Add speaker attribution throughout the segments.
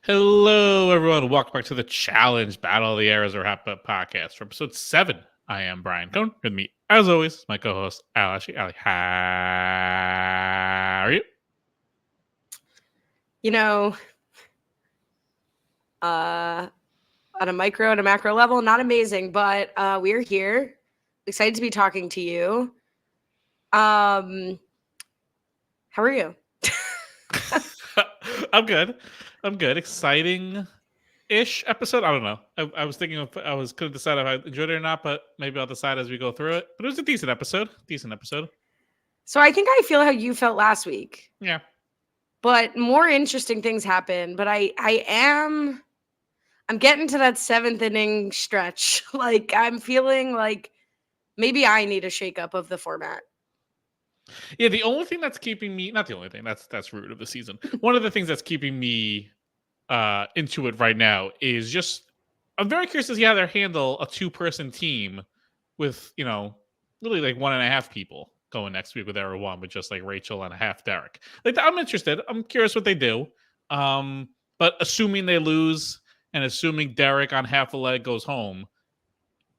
Speaker 1: Hello, everyone. Welcome back to the Challenge Battle of the Eras RHAP podcast for episode 7. I am Brian Cohen. With me, as always, my co-host, Ali Lasher. Ali, how are you?
Speaker 2: You know, on a micro and a macro level, not amazing, but we're here. Excited to be talking to you. How are you?
Speaker 1: I'm good. Exciting-ish episode. I don't know. I was thinking of, couldn't decide if I enjoyed it or not, but maybe I'll decide as we go through it. But it was a decent episode.
Speaker 2: So I think I feel how you felt last week,
Speaker 1: Yeah.
Speaker 2: but more interesting things happen. But I'm getting to that 7th inning stretch. Like I'm feeling like maybe I need a shakeup of the format.
Speaker 1: Yeah, the only thing that's keeping me, not the only thing, that's root of the season. One of the things that's keeping me into it right now is just I'm very curious to see how they handle a 2-person team with, really like 1.5 people going next week with Era One with just like Rachel and a half Derek. Like I'm interested. I'm curious what they do. But assuming they lose and assuming Derek on half a leg goes home,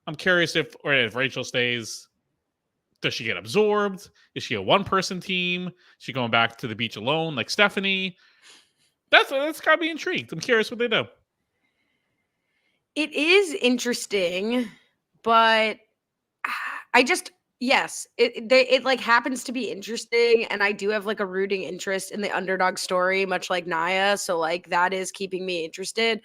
Speaker 1: I'm curious if Rachel stays. Does she get absorbed? Is she a 1-person team? Is she going back to the beach alone like Stephanie? That's got me intrigued. I'm curious what they do.
Speaker 2: It is interesting, but I just it like happens to be interesting, and I do have like a rooting interest in the underdog story, much like Naya. So like that is keeping me interested.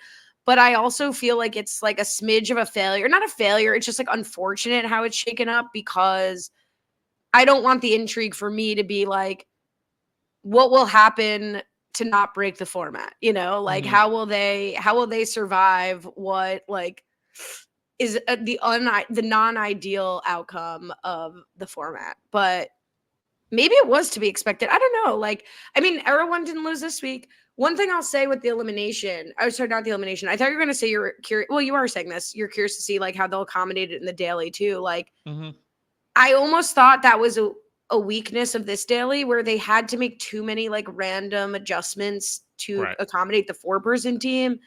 Speaker 2: But I also feel like it's like a smidge of a failure. Not a failure, it's just like unfortunate how it's shaken up because I don't want the intrigue for me to be like, what will happen to not break the format? Like
Speaker 1: Mhm.
Speaker 2: how will they survive what like is the non-ideal outcome of the format. But maybe it was to be expected. I don't know. Like, I mean, Era One didn't lose this week. One thing I'll say with the elimination, I was sorry, not the elimination. I thought you were going to say you're curious. Well, you are saying this. You're curious to see like how they'll accommodate it in the daily too. Like,
Speaker 1: Mhm.
Speaker 2: I almost thought that was a weakness of this daily where they had to make too many like random adjustments to
Speaker 1: Right.
Speaker 2: accommodate the 4-person team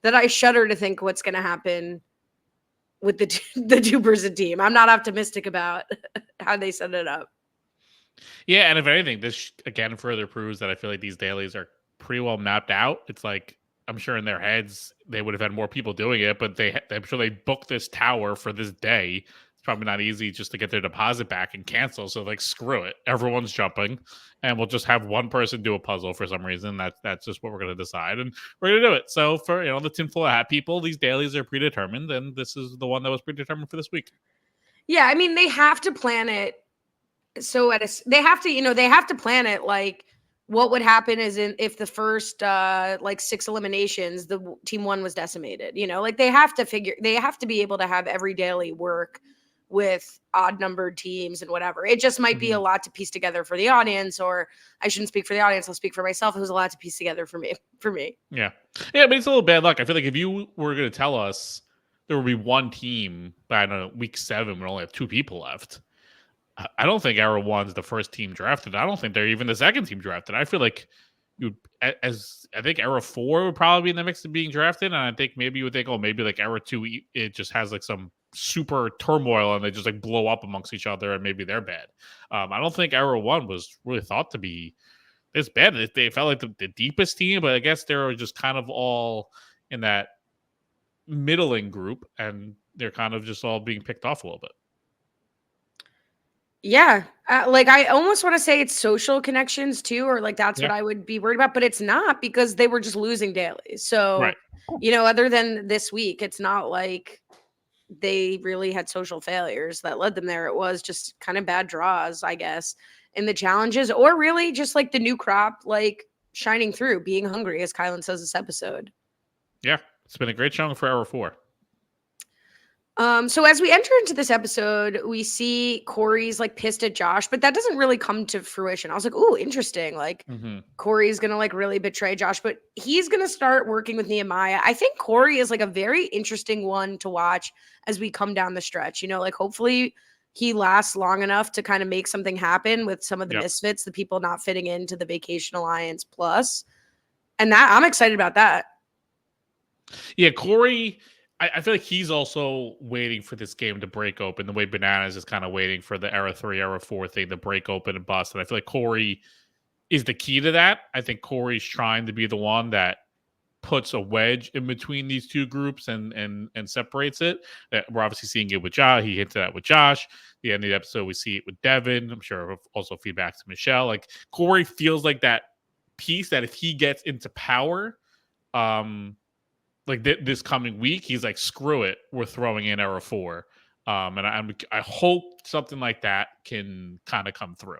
Speaker 2: that I shudder to think what's going to happen with the the 2-person team. I'm not optimistic about how they set it up.
Speaker 1: Yeah, and if anything, this again further proves that I feel like these dailies are pretty well mapped out. It's like I'm sure in their heads they would have had more people doing it, but I'm sure they booked this tower for this day. It's probably not easy just to get their deposit back and cancel. So like, screw it, everyone's jumping, and we'll just have one person do a puzzle for some reason. That's just what we're gonna decide, and we're gonna do it. So for the tinfoil hat people, these dailies are predetermined, and this is the one that was predetermined for this week.
Speaker 2: Yeah, I mean they have to plan it. So they have to, they have to plan it like what would happen is if the first like 6 eliminations, the team 1 was decimated. Like they have to be able to have every daily work with odd numbered teams and whatever. It just might be a lot to piece together for the audience, or I shouldn't speak for the audience. I'll speak for myself. It was a lot to piece together for me.
Speaker 1: Yeah. Yeah, but it's a little bad luck. I feel like if you were going to tell us there would be one team by, I don't know, week 7 would only have 2 people left, I don't think Era One's the first team drafted. I don't think they're even the second team drafted. I feel like I think Era 4 would probably be in the mix of being drafted, and I think maybe you would think, oh, maybe like Era 2, it just has like some super turmoil and they just like blow up amongst each other and maybe they're bad. I don't think Era 1 was really thought to be this bad. They felt like the deepest team, but I guess they were just kind of all in that middling group, and they're kind of just all being picked off a little bit.
Speaker 2: Yeah. Like I almost want to say it's social connections too, or like that's
Speaker 1: Yeah.
Speaker 2: what I would be worried about, but it's not because they were just losing daily. So,
Speaker 1: Right.
Speaker 2: other than this week, it's not like they really had social failures that led them there. It was just kind of bad draws, I guess, in the challenges, or really just like the new crop, like shining through, being hungry, as Kylan says this episode.
Speaker 1: Yeah. It's been a great showing for Era 4.
Speaker 2: So as we enter into this episode, we see Corey's like pissed at Josh, but that doesn't really come to fruition. I was like, "Ooh, interesting." Like Corey's gonna like really betray Josh, but he's gonna start working with Nehemiah. I think Corey is like a very interesting one to watch as we come down the stretch. Like hopefully he lasts long enough to kind of make something happen with some of the
Speaker 1: Yep.
Speaker 2: misfits, the people not fitting into the Vacation Alliance Plus. And that I'm excited about that.
Speaker 1: Yeah, Corey, I feel like he's also waiting for this game to break open the way Bananas is kind of waiting for the Era 3, Era 4 thing to break open and bust. And I feel like Corey is the key to that. I think Corey's trying to be the one that puts a wedge in between these two groups and separates it. We're obviously seeing it with Josh. He hinted at with Josh. The end of the episode, we see it with Devin. I'm sure also feedback to Michelle. Like Corey feels like that piece that if he gets into power, like this coming week, he's like, screw it, we're throwing in Era 4. And I hope something like that can kind of come through.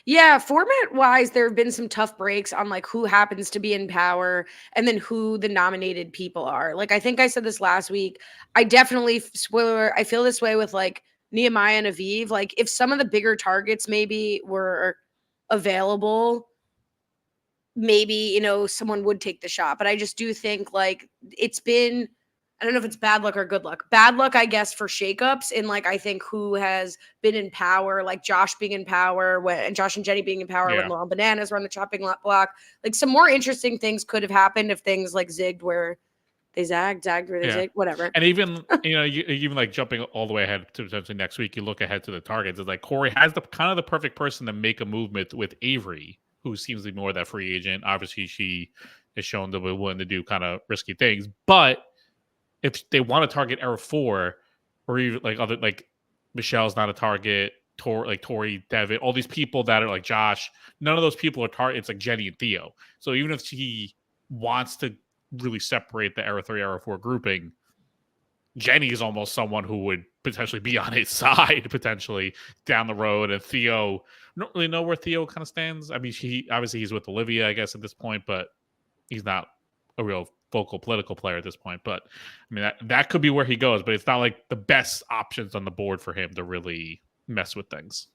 Speaker 2: Yeah, format wise, there have been some tough breaks on like who happens to be in power and then who the nominated people are. Like, I think I said this last week. I definitely, spoiler, I feel this way with like Nehemiah and Aviv. Like, if some of the bigger targets maybe were available, maybe, you know, someone would take the shot. But I just do think like it's been, I don't know if it's bad luck or good luck. Bad luck, I guess, for shakeups in like I think who has been in power, like Josh being in power and Josh and Jenny being in power when
Speaker 1: Yeah.
Speaker 2: Laurel Bananas were on the chopping block. Like some more interesting things could have happened if things like zigged where they zagged where they zigged, whatever.
Speaker 1: And even even like jumping all the way ahead to potentially next week, you look ahead to the targets. It's like Corey has the kind of the perfect person to make a movement with Avery, who seems to be more that free agent. Obviously, she is shown to be willing to do kind of risky things, but if they want to target Era 4 or even like other like Michelle's not a target, Tori, Devin, all these people that are like Josh, none of those people are target. It's like Jenny and Theo. So even if she wants to really separate the Era 3, Era 4 grouping, Jenny is almost someone who would potentially be on his side potentially down the road. And Theo, I don't really know where Theo kind of stands. I mean, he's with Olivia, I guess, at this point, but he's not a real vocal political player at this point. But I mean, that could be where he goes, but it's not like the best options on the board for him to really mess with things.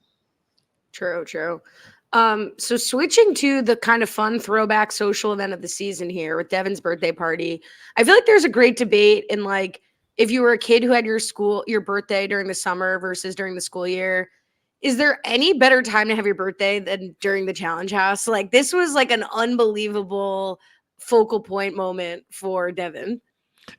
Speaker 2: True. So switching to the kind of fun throwback social event of the season here with Devin's birthday party, I feel like there's a great debate in like if you were a kid who had your birthday during the summer versus during the school year. Is there any better time to have your birthday than during the challenge house? Like this was like an unbelievable focal point moment for Devin.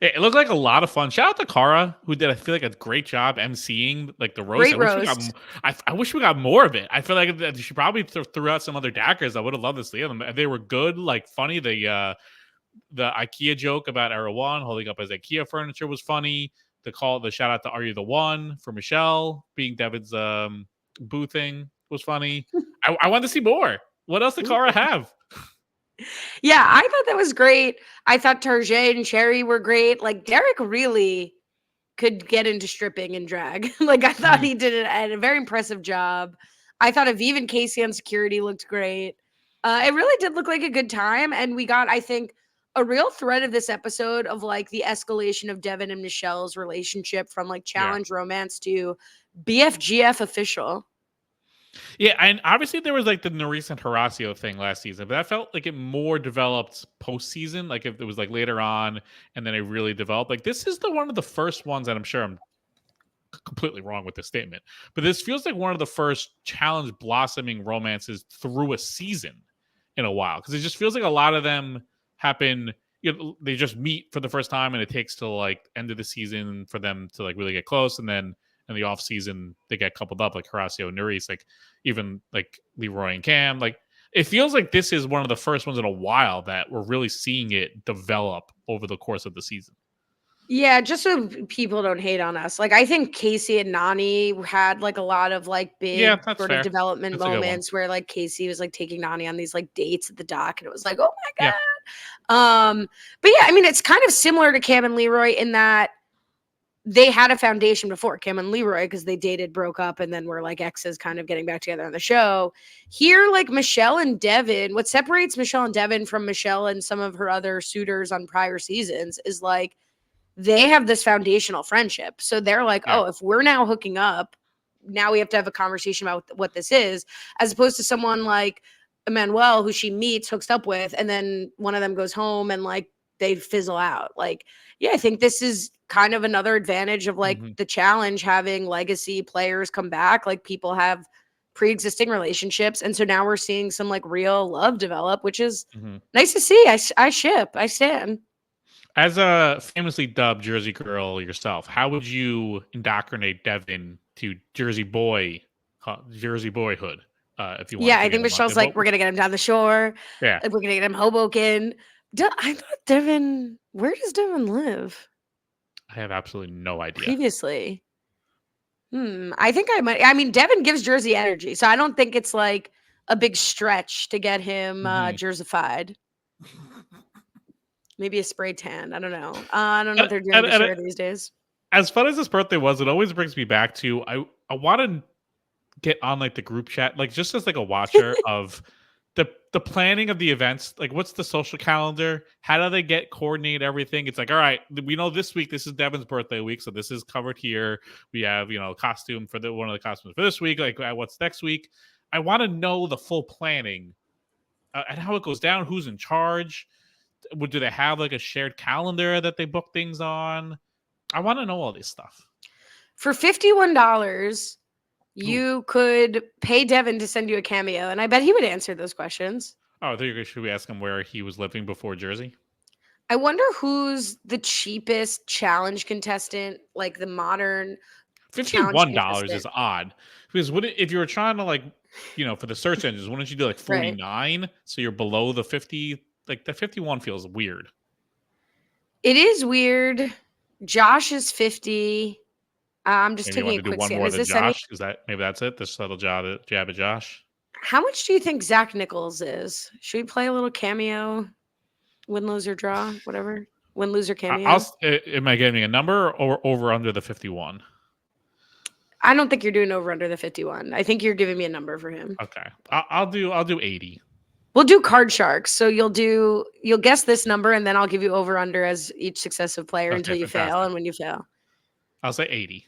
Speaker 1: It looked like a lot of fun. Shout out to Kara, who did I feel like a great job emceeing like the roast.
Speaker 2: Great roast.
Speaker 1: I wish we got more of it. I feel like she probably threw out some other daggers. I would have loved to see them. They were good, like funny. The IKEA joke about Era 1 holding up as IKEA furniture was funny. The shout out to Are You the One for Michelle being Devin's boothing was funny. I wanted to see more. What else did Kara have?
Speaker 2: Yeah, I thought that was great. I thought Tarjay and Cherry were great. Like Derek really could get into stripping and drag. Like I thought he did a very impressive job. I thought Aviv and Casey on security looked great. It really did look like a good time. And we got, I think, a real thread of this episode of like the escalation of Devin and Michelle's relationship from like challenge romance to BFGF official.
Speaker 1: Yeah, and obviously there was like the Nerys and Horacio thing last season, but that felt like it more developed postseason. Like if it was like later on, and then it really developed. Like this is one of the first ones, and I'm sure I'm completely wrong with this statement, but this feels like one of the first challenge blossoming romances through a season in a while, because it just feels like a lot of them happen. They just meet for the first time, and it takes till like end of the season for them to like really get close, and then in the off season they get coupled up like Horacio and Nerys, like even like Leroy and Cam. Like it feels like this is one of the first ones in a while that we're really seeing it develop over the course of the season.
Speaker 2: Yeah, just so people don't hate on us. Like I think Casey and Nani had like a lot of like big sort of development moments where like Casey was like taking Nani on these like dates at the dock, and it was like, oh my God. Yeah. But yeah, I mean, it's kind of similar to Cam and Leroy in that they had a foundation before Cam and Leroy because they dated, broke up, and then were like exes kind of getting back together on the show. Here, like Michelle and Devin, what separates Michelle and Devin from Michelle and some of her other suitors on prior seasons is like they have this foundational friendship. So they're like, oh, if we're now hooking up, now we have to have a conversation about what this is, as opposed to someone like Emmanuel, who she meets, hooks up with, and then one of them goes home and like they fizzle out. Like, yeah, I think this is kind of another advantage of like the challenge having legacy players come back. Like people have pre-existing relationships. And so now we're seeing some like real love develop, which is nice to see. I stand.
Speaker 1: As a famously dubbed Jersey girl yourself, how would you indoctrinate Devin to Jersey boyhood? If you
Speaker 2: Yeah,
Speaker 1: wanted
Speaker 2: I
Speaker 1: to get
Speaker 2: think
Speaker 1: him on,
Speaker 2: Michelle's like, we're gonna get him down the shore.
Speaker 1: yeah,
Speaker 2: We're gonna get him Hoboken. I thought Devin. Where does Devin live
Speaker 1: I have absolutely no idea.
Speaker 2: previously? I think I might. I mean, Devin gives Jersey energy, so I don't think it's like a big stretch to get him
Speaker 1: Mhm.
Speaker 2: Jerseyfied. Maybe a spray tan. I don't know. I don't know
Speaker 1: And,
Speaker 2: what they're doing
Speaker 1: and,
Speaker 2: to
Speaker 1: and
Speaker 2: shore these days.
Speaker 1: as fun as this birthday was, it always brings me back to I want to get on like the group chat, like just as like a watcher of the planning of the events. Like, what's the social calendar? How do they get coordinate everything? It's like, all right, we know this week this is Devin's birthday week, so this is covered here. We have costume for one of the costumes for this week. Like, what's next week? I want to know the full planning and how it goes down. Who's in charge? Do they have like a shared calendar that they book things on? I want to know all this stuff.
Speaker 2: For $51,
Speaker 1: Ooh.
Speaker 2: you could pay Devin to send you a cameo, and I bet he would answer those questions.
Speaker 1: Oh, I think should we ask him where he was living before Jersey?
Speaker 2: I wonder who's the cheapest challenge contestant, like the modern challenge
Speaker 1: $51
Speaker 2: contestant.
Speaker 1: is odd because if you were trying to like for the search engines, wouldn't you do like
Speaker 2: Right.
Speaker 1: 49 so you're below the 50? Like the 51 feels weird.
Speaker 2: It is weird. Josh is 50. I'm just
Speaker 1: Maybe you
Speaker 2: taking
Speaker 1: want
Speaker 2: a
Speaker 1: to do
Speaker 2: quick
Speaker 1: one
Speaker 2: scan.
Speaker 1: more
Speaker 2: Is
Speaker 1: than
Speaker 2: this any?
Speaker 1: Josh. Is that maybe that's it? The subtle jab at Josh.
Speaker 2: How much do you think Zach Nichols is? Should we play a little cameo? Win, lose, or draw? Whatever. Win, lose, or cameo?
Speaker 1: Am I getting a number or over under the 51?
Speaker 2: I don't think you're doing over under the 51. I think you're giving me a number for him.
Speaker 1: Okay, I'll do 80.
Speaker 2: We'll do card sharks. So you'll guess this number and then I'll give you over under as each successive player
Speaker 1: Okay,
Speaker 2: until you fail.
Speaker 1: fantastic.
Speaker 2: And when you fail.
Speaker 1: I'll say 80.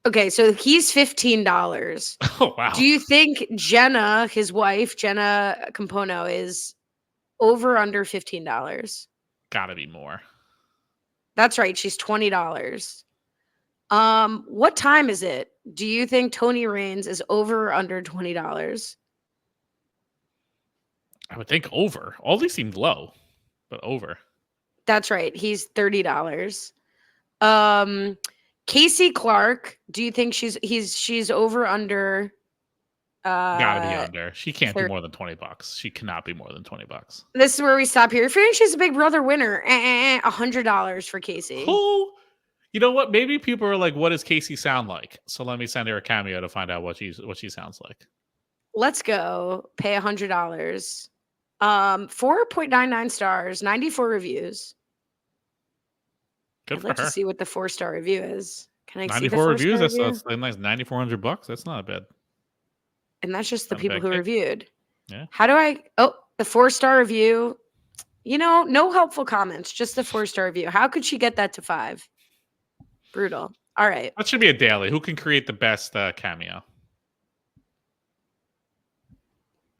Speaker 2: Okay, so he's $15.
Speaker 1: Oh wow,
Speaker 2: Do you think Jenna, his wife, Jenna Compono, is over under $15?
Speaker 1: gotta be more.
Speaker 2: That's right. She's $20. What time is it? Do you think Tony Raines is over or under $20?
Speaker 1: I would think over. All these seemed low, but over.
Speaker 2: That's right. He's $30. Casey Clark, do you think she's over under
Speaker 1: Gotta be under. She can't be
Speaker 2: 30?
Speaker 1: more than $20. She cannot be more than $20.
Speaker 2: This is where we stop here. She's a Big Brother winner. $100 for Casey.
Speaker 1: Who? You know what? Maybe people are like, "What does Casey sound like?" So let me send her a cameo to find out what she sounds like.
Speaker 2: Let's go. Pay $100. 4.99 stars, 94 reviews.
Speaker 1: Good
Speaker 2: I'd
Speaker 1: for
Speaker 2: like to
Speaker 1: her.
Speaker 2: see what the 4-star review is. Can I see the
Speaker 1: 94 reviews.
Speaker 2: 4-star
Speaker 1: That's
Speaker 2: review?
Speaker 1: a nice $9,400. That's not bad.
Speaker 2: And that's just the
Speaker 1: Not a
Speaker 2: people
Speaker 1: bad
Speaker 2: who
Speaker 1: kick.
Speaker 2: reviewed.
Speaker 1: Yeah.
Speaker 2: How do I? Oh, the 4-star review. No helpful comments, just the 4-star review. How could she get that to 5? Brutal. All right.
Speaker 1: That should be a daily. Who can create the best cameo?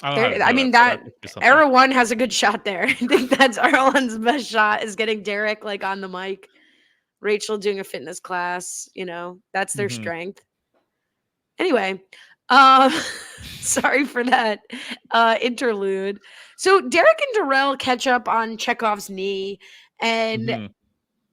Speaker 1: I don't know how to do
Speaker 2: I mean,
Speaker 1: it, but
Speaker 2: that
Speaker 1: could be something.
Speaker 2: Era 1 has a good shot there. I think that's Era 1's best shot is getting Derek like on the mic. Rachel doing a fitness class, that's their
Speaker 1: Mhm.
Speaker 2: strength. Anyway, sorry for that interlude. So Derek and Darrell catch up on Chekhov's knee, and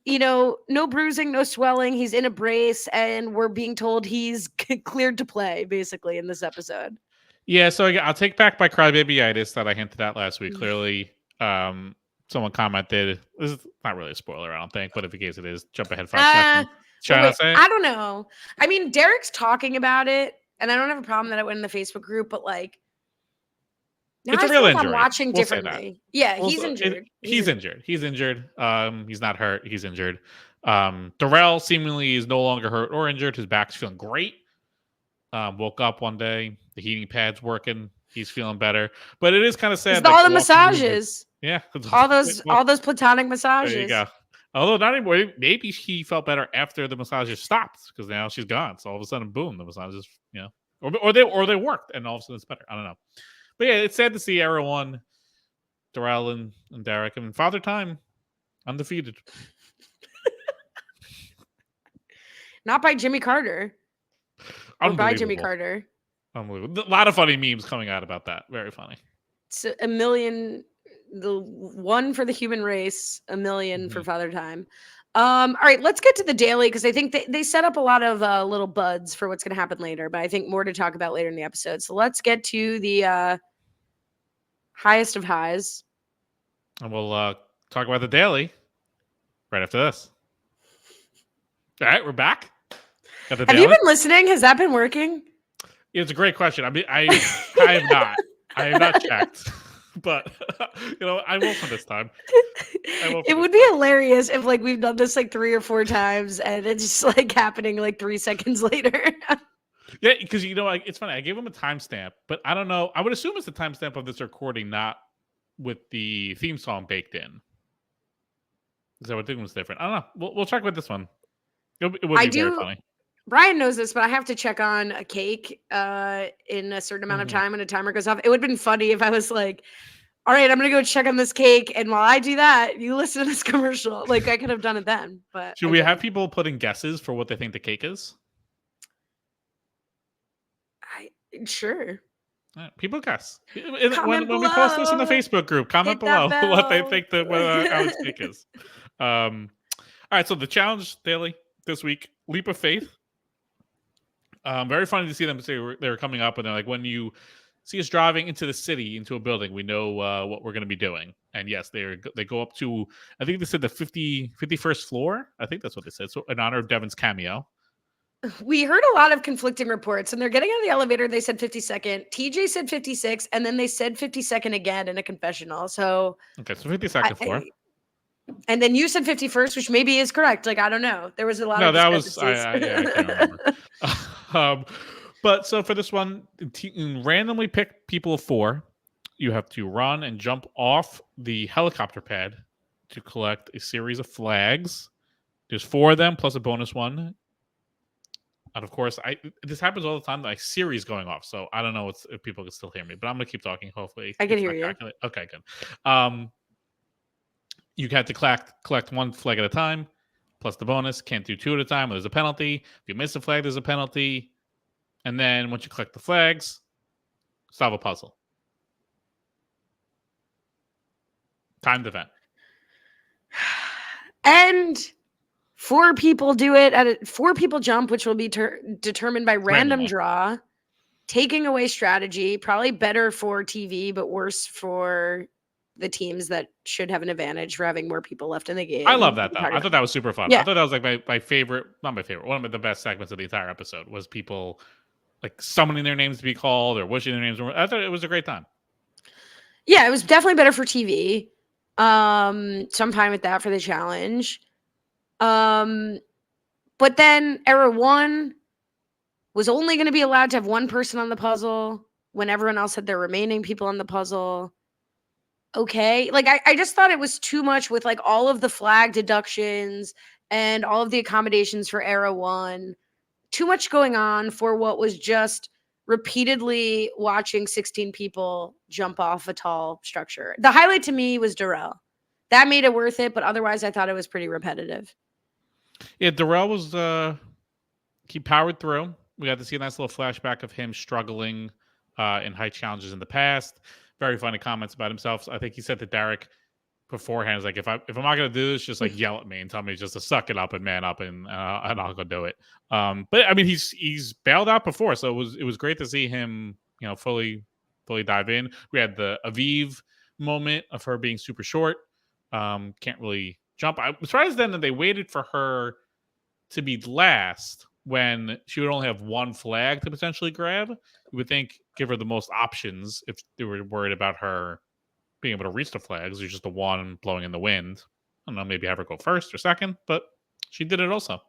Speaker 1: Mhm.
Speaker 2: no bruising, no swelling. He's in a brace, and we're being told he's cleared to play, basically, in this episode.
Speaker 1: Yeah, so I'll take back my crybaby-itis that I hinted at last week. Clearly, someone commented. This is not really a spoiler, I don't think, but if in case it is, jump ahead 5 seconds. Should I
Speaker 2: Wait,
Speaker 1: not say it?
Speaker 2: I don't know. I mean, Derek's talking about it, and I don't have a problem that it went in the Facebook group, but like, now
Speaker 1: It's
Speaker 2: I
Speaker 1: a real
Speaker 2: feel like I'm
Speaker 1: injury.
Speaker 2: watching
Speaker 1: We'll say that.
Speaker 2: differently. Yeah,
Speaker 1: Well,
Speaker 2: he's
Speaker 1: so
Speaker 2: injured.
Speaker 1: he's injured. He's injured. He's not hurt. He's injured. Darrell seemingly is no longer hurt or injured. His back's feeling great. Woke up one day, the heating pad's working. He's feeling better. But it is kind of sad.
Speaker 2: All the
Speaker 1: walking
Speaker 2: massages.
Speaker 1: yeah.
Speaker 2: All those platonic massages.
Speaker 1: There you go. Although not anymore. Maybe he felt better after the massages stopped because now she's gone. So all of a sudden, boom, the massages, or they worked, and all of a sudden it's better. I don't know. But yeah, it's sad to see Era 1, Darrell and Derek, and Father Time undefeated.
Speaker 2: Not by Jimmy Carter. Or by Jimmy Carter.
Speaker 1: Unbelievable. A lot of funny memes coming out about that. Very funny.
Speaker 2: It's a million The one for the human race, a million for
Speaker 1: Mhm.
Speaker 2: Father Time. All right, let's get to the daily because I think they set up a lot of little buds for what's going to happen later, but I think more to talk about later in the episode. So let's get to the highest of highs.
Speaker 1: And we'll talk about the daily right after this. All right, we're back. Got the
Speaker 2: Have you
Speaker 1: daily.
Speaker 2: been listening? Has that been working?
Speaker 1: It's a great question. I mean, I have not. I have not checked, but I will for this time. I will for
Speaker 2: It
Speaker 1: this
Speaker 2: would be
Speaker 1: time.
Speaker 2: hilarious if like we've done this like 3 or 4 times and it's just like happening like 3 seconds later.
Speaker 1: Yeah, because it's funny. I gave him a timestamp, but I don't know. I would assume it's the timestamp of this recording, not with the theme song baked in. So I would think it was different. I don't know. We'll check with this one. It would
Speaker 2: I
Speaker 1: be very
Speaker 2: do
Speaker 1: funny.
Speaker 2: Brian knows this, but I have to check on a cake in a certain amount of time when a timer goes off. It would have been funny if I was like, all right, I'm going to go check on this cake. And while I do that, you listen to this commercial. Like I could have done it then, but
Speaker 1: Should
Speaker 2: I
Speaker 1: we have
Speaker 2: didn't.
Speaker 1: people putting guesses for what they think the cake is?
Speaker 2: Sure.
Speaker 1: All right, people guess.
Speaker 2: Comment
Speaker 1: When we post this in the
Speaker 2: below.
Speaker 1: Facebook group, comment
Speaker 2: Hit that
Speaker 1: below what they
Speaker 2: bell.
Speaker 1: think what Alex cake is. All right, so the challenge daily this week, leap of faith. Very funny to see them say they were coming up, and they're like, when you see us driving into the city, into a building, we know what we're going to be doing. And yes, they go up to, I think they said the 51st floor. I think that's what they said. So in honor of Devin's cameo.
Speaker 2: We heard a lot of conflicting reports, and they're getting out of the elevator. They said 52nd. TJ said 56, and then they said 52nd again in a confessional. So,
Speaker 1: Okay, so 52nd floor.
Speaker 2: And then you said 51st, which maybe is correct. Like, I don't know. There was a lot
Speaker 1: No,
Speaker 2: of
Speaker 1: that was
Speaker 2: discrepancies.
Speaker 1: I can't remember. But so for this one, randomly pick people of 4. You have to run and jump off the helicopter pad to collect a series of flags. There's 4 of them plus a bonus one. And of course, this happens all the time. Like series going off, so I don't know if people can still hear me, but I'm gonna keep talking. Hopefully,
Speaker 2: I can
Speaker 1: it's
Speaker 2: hear
Speaker 1: not
Speaker 2: you.
Speaker 1: calculated. Okay, good. You have to collect 1 flag at a time, plus the bonus. Can't do 2 at a time. There's a penalty. If you miss a flag, there's a penalty. And then once you collect the flags, solve a puzzle. Timed event.
Speaker 2: And 4 people do it 4 people jump, which will be determined by random
Speaker 1: Randomly.
Speaker 2: draw. Taking away strategy, probably better for TV, but worse for the teams that should have an advantage for having more people left in the game.
Speaker 1: I love that though. I thought that was super fun.
Speaker 2: Yeah.
Speaker 1: I thought that was like my favorite, not my favorite, one of the best segments of the entire episode was people like summoning their names to be called or wishing their names were. I thought it was a great time.
Speaker 2: Yeah, it was definitely better for TV. So I'm fine with that for the challenge. But then Era 1 was only going to be allowed to have 1 person on the puzzle when everyone else had their remaining people on the puzzle. Okay. Like I just thought it was too much with like all of the flag deductions and all of the accommodations for Era 1. Too much going on for what was just repeatedly watching 16 people jump off a tall structure. The highlight to me was Darrell. That made it worth it, but otherwise I thought it was pretty repetitive.
Speaker 1: Yeah, Darrell was he powered through. We got to see a nice little flashback of him struggling in height challenges in the past. Very funny comments about himself. I think he said to Derek beforehand, "Is like if I'm not gonna do this, just like yell at me and tell me just to suck it up and man up, and I'll go do it." But I mean, he's bailed out before, so it was great to see him, fully dive in. We had the Aviv moment of her being super short, can't really jump. I was surprised then that they waited for her to be last when she would only have 1 flag to potentially grab. You would think give her the most options if they were worried about her being able to reach the flags. There's just the 1 blowing in the wind. I don't know, maybe have her go first or second, but she did it also.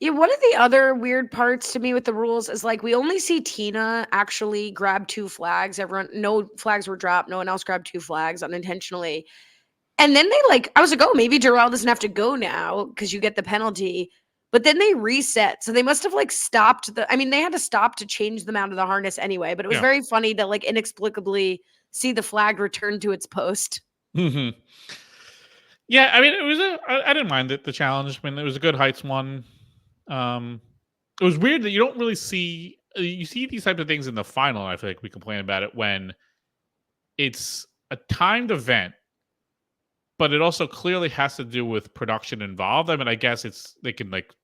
Speaker 2: Yeah, one of the other weird parts to me with the rules is like we only see Tina actually grab 2 flags. No flags were dropped. No one else grabbed 2 flags unintentionally. And then I was like, oh, maybe Darrell doesn't have to go now because you get the penalty. But then they reset. So they must have stopped they had to stop to change them out of the harness anyway. But it was
Speaker 1: Yeah.
Speaker 2: very funny to inexplicably see the flag return to its post.
Speaker 1: Mm-hmm. Yeah, I mean, I didn't mind it, the challenge. I mean, it was a good heights one. It was weird that you don't really see these types of things in the final. I feel like we complain about it when it's a timed event, but it also clearly has to do with production involved. I mean, I guess they can like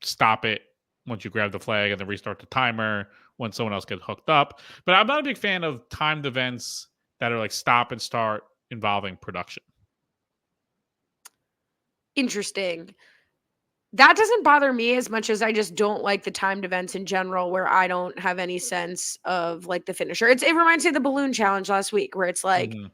Speaker 1: stop it once you grab the flag and then restart the timer when someone else gets hooked up. But I'm not a big fan of timed events that are like stop and start involving production.
Speaker 2: Interesting. That doesn't bother me as much as I just don't like the timed events in general where I don't have any sense of like the finisher. It reminds me of the balloon challenge last week where it's like
Speaker 1: Mm-hmm.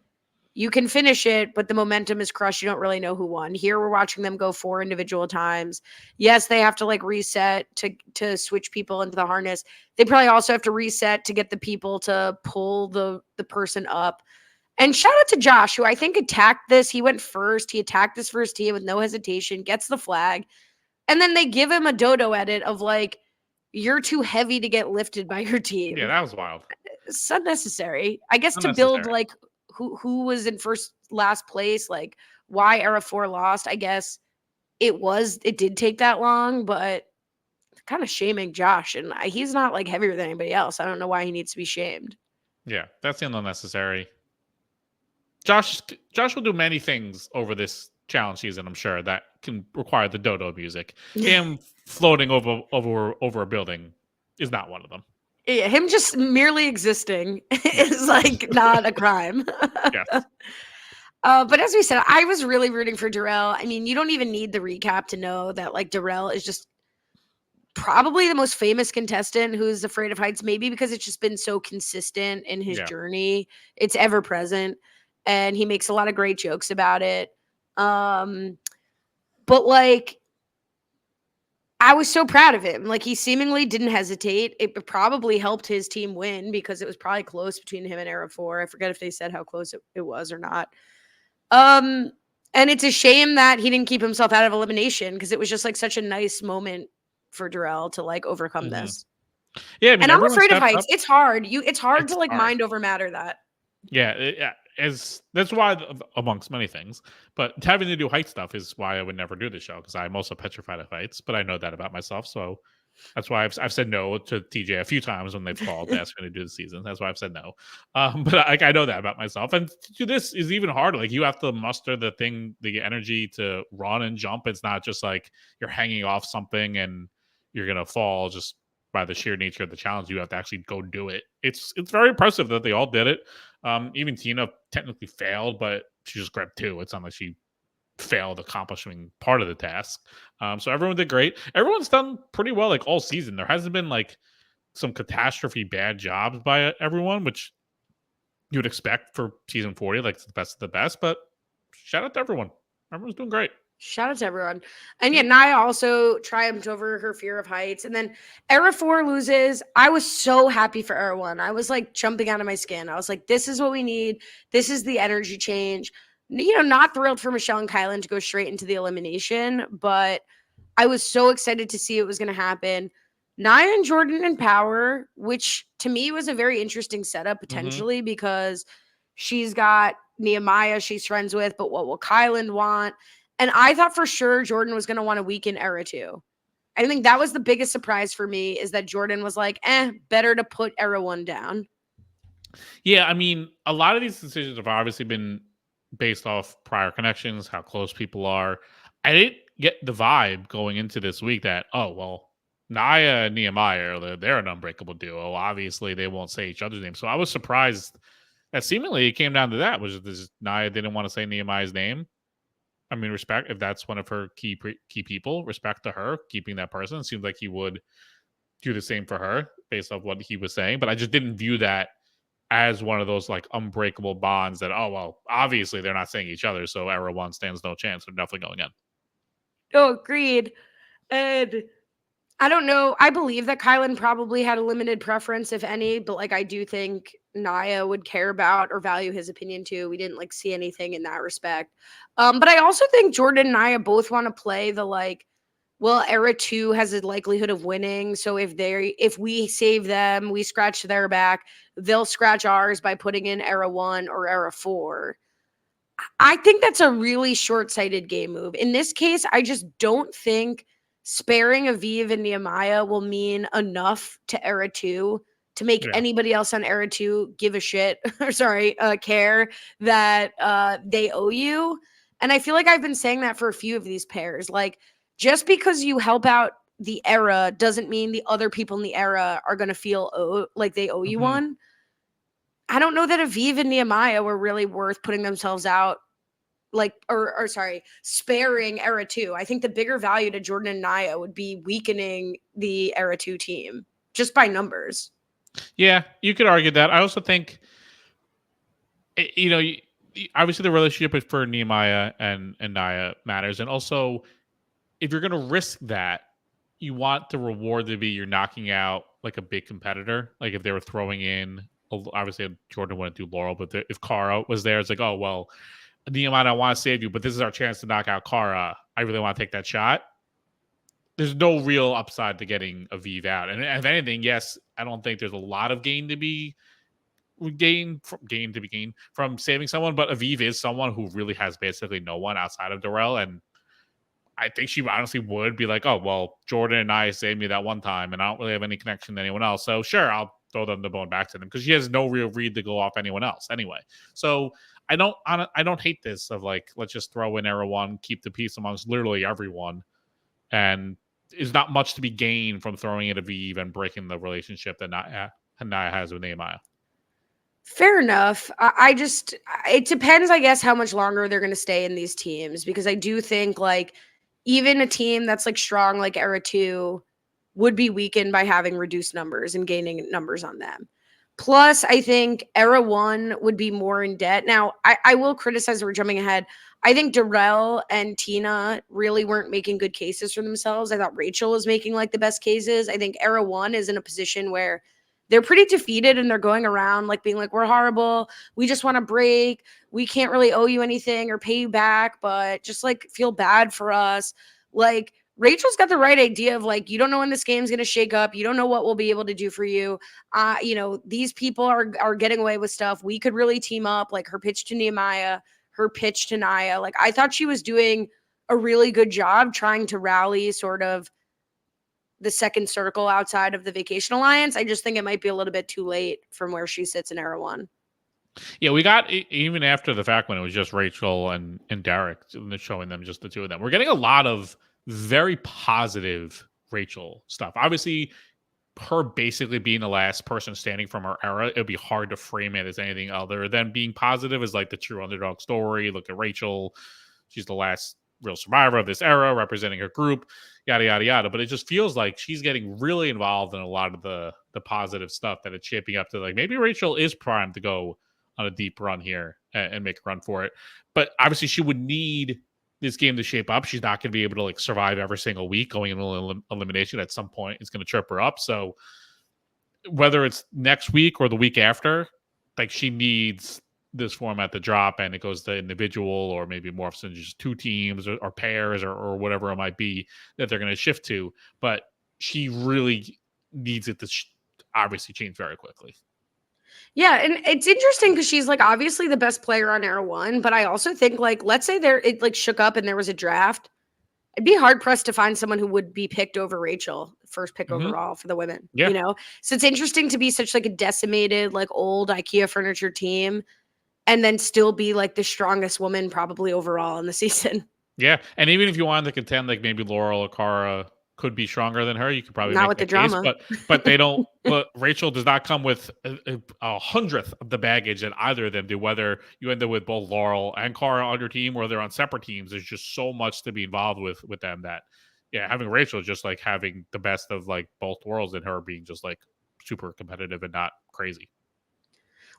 Speaker 2: you can finish it, but the momentum is crushed. You don't really know who won. Here we're watching them go 4 individual times. Yes, they have to like reset to switch people into the harness. They probably also have to reset to get the people to pull the person up. And shout out to Josh, who I think attacked this. He went first. He attacked this first team with no hesitation, gets the flag. And then they give him a dodo edit of like, you're too heavy to get lifted by your team.
Speaker 1: Yeah, that was wild.
Speaker 2: It's unnecessary. I guess to build
Speaker 1: Unnecessary.
Speaker 2: like who was in last place, like why Era 4 lost. I guess it did take that long, but kind of shaming Josh. And he's not like heavier than anybody else. I don't know why he needs to be shamed.
Speaker 1: Yeah, that's unnecessary. Josh will do many things over this challenge season, I'm sure, that can require the dodo music. Him floating over a building is not one of them.
Speaker 2: Yeah, him just merely existing is like not a crime.
Speaker 1: Yes.
Speaker 2: But as we said, I was really rooting for Darrell. I mean, you don't even need the recap to know that like Darrell is just probably the most famous contestant who's afraid of heights, maybe because it's just been so consistent in his journey. It's ever present, and he makes a lot of great jokes about it. But like, I was so proud of him. Like, he seemingly didn't hesitate. It probably helped his team win because it was probably close between him and Era 4. I forget if they said how close it was or not. And it's a shame that he didn't keep himself out of elimination because it was just like such a nice moment for Darrell to like overcome this.
Speaker 1: Yeah, I mean,
Speaker 2: and I'm afraid of heights.
Speaker 1: Up.
Speaker 2: It's hard. It's hard to like mind over matter that.
Speaker 1: Yeah, that's why, amongst many things, but having to do height stuff is why I would never do the show because I'm also petrified of heights. But I know that about myself, so that's why I've said no to TJ a few times when they've called to ask me to do the season. That's why I've said no. But I know that about myself, and to do this is even harder. Like you have to muster the energy to run and jump. It's not just like you're hanging off something and you're gonna fall just by the sheer nature of the challenge. You have to actually go do it. It's very impressive that they all did it. Even Tina technically failed, but she just grabbed 2. It's not like she failed accomplishing part of the task. So everyone did great. Everyone's done pretty well like all season. There hasn't been like some catastrophe bad jobs by everyone, which you would expect for season 40, like the best of the best. But shout out to everyone. Everyone's doing great.
Speaker 2: Shout out to everyone. And yeah, Nia also triumphed over her fear of heights. And then Era 4 loses. I was so happy for Era 1. I was like jumping out of my skin. I was like, this is what we need. This is the energy change. You know, not thrilled for Michelle and Kylan to go straight into the elimination, but I was so excited to see it was going to happen. Nia and Jordan in power, which to me was a very interesting setup potentially because she's got Nehemiah she's friends with, but what will Kylan want? And I thought for sure Jordan was going to want to weaken Era 2. I think that was the biggest surprise for me is that Jordan was like, better to put Era 1 down.
Speaker 1: Yeah, I mean, a lot of these decisions have obviously been based off prior connections, how close people are. I didn't get the vibe going into this week that, oh, well, Nia and Nehemiah, they're an unbreakable duo. Obviously, they won't say each other's name. So I was surprised that seemingly it came down to that, which is Nia didn't want to say Nehemiah's name. I mean, respect, if that's one of her key people, respect to her, keeping that person. It seems like he would do the same for her based off what he was saying. But I just didn't view that as one of those like unbreakable bonds that, oh, well, obviously they're not saying each other. So Era 1 stands no chance. They're definitely going in.
Speaker 2: Oh, agreed. And I don't know. I believe that Kylan probably had a limited preference, if any, but like I do think Nia would care about or value his opinion too. We didn't like see anything in that respect. But I also think Jordan and Nia both want to play the like, well, Era 2 has a likelihood of winning. So if we save them, we scratch their back, they'll scratch ours by putting in Era 1 or Era 4. I think that's a really short-sighted game move. In this case, I just don't think sparing Aviv and Nehemiah will mean enough to Era 2 to make
Speaker 1: Yeah.
Speaker 2: anybody else on Era 2 give a shit or care that they owe you. And I feel like I've been saying that for a few of these pairs. Like, just because you help out the era doesn't mean the other people in the era are going to feel like they owe you
Speaker 1: Mhm.
Speaker 2: one. I don't know that Aviv and Nehemiah were really worth putting themselves out, like, sparing Era 2. I think the bigger value to Jordan and Naya would be weakening the Era 2 team just by numbers.
Speaker 1: Yeah, you could argue that. I also think, obviously the relationship for Nehemiah and Naya matters, and also if you're going to risk that, you want the reward to be you're knocking out like a big competitor. Like if they were throwing in, obviously Jordan wouldn't do Laurel, but if Kara was there, it's like, oh well, Nehemiah, I want to save you, but this is our chance to knock out Kara. I really want to take that shot. There's no real upside to getting Aviv out, and if anything, yes, I don't think there's a lot of gain to be gained from saving someone, but Aviv is someone who really has basically no one outside of Darrell, and I think she honestly would be like, oh, well, Jordan and I saved me that one time, and I don't really have any connection to anyone else. So sure, I'll throw them the bone back to them because she has no real read to go off anyone else anyway. So I don't hate this of like, let's just throw in Era 1, keep the peace amongst literally everyone. And there's not much to be gained from throwing it Aviv and breaking the relationship that Naya has with Nehemiah.
Speaker 2: Fair enough. I just, it depends, I guess, how much longer they're going to stay in these teams, because I do think like even a team that's like strong, like Era 2, would be weakened by having reduced numbers and gaining numbers on them. Plus, I think Era 1 would be more in debt. Now, I will criticize, we're jumping ahead. I think Darrell and Tina really weren't making good cases for themselves. I thought Rachel was making like the best cases. I think Era 1 is in a position where they're pretty defeated and they're going around like being like, we're horrible. We just want to break. We can't really owe you anything or pay you back, but just like feel bad for us. Like, Rachel's got the right idea of like, you don't know when this game's going to shake up. You don't know what we'll be able to do for you. These people are getting away with stuff. We could really team up. Like her pitch to Nehemiah, her pitch to Naya. Like, I thought she was doing a really good job trying to rally sort of the second circle outside of the Vacation Alliance. I just think it might be a little bit too late from where she sits in Era 1.
Speaker 1: Yeah, we got even after the fact when it was just Rachel and Derek showing them just the two of them. We're getting a lot of very positive Rachel stuff. Obviously, her basically being the last person standing from her era, it'd be hard to frame it as anything other than being positive as like the true underdog story. Look at Rachel. She's the last real survivor of this era, representing her group, yada, yada, yada. But it just feels like she's getting really involved in a lot of the positive stuff that it's shaping up to. Like maybe Rachel is primed to go on a deep run here and make a run for it. But obviously she would need this game to shape up. She's not going to be able to like survive every single week going into elimination. At some point, it's going to trip her up. So whether it's next week or the week after, like she needs this format to drop and it goes to individual or maybe more often just two teams or pairs or whatever it might be that they're going to shift to. But she really needs it to obviously change very quickly.
Speaker 2: Yeah, and it's interesting because she's like obviously the best player on Era 1, but I also think like let's say it like shook up and there was a draft. I'd be hard pressed to find someone who would be picked over Rachel, first pick overall for the women.
Speaker 1: Yeah.
Speaker 2: So it's interesting to be such like a decimated, like old IKEA furniture team and then still be like the strongest woman probably overall in the season.
Speaker 1: Yeah, and even if you wanted to contend like maybe Laurel or Cara could be stronger than her, you could probably
Speaker 2: Not
Speaker 1: make
Speaker 2: with the
Speaker 1: that case.
Speaker 2: drama.
Speaker 1: But they don't. But Rachel does not come with a hundredth of the baggage that either of them do. Whether you end up with both Laurel and Cara on your team, or they're on separate teams, there's just so much to be involved with them that having Rachel is just like having the best of like both worlds, and her being just like super competitive and not crazy.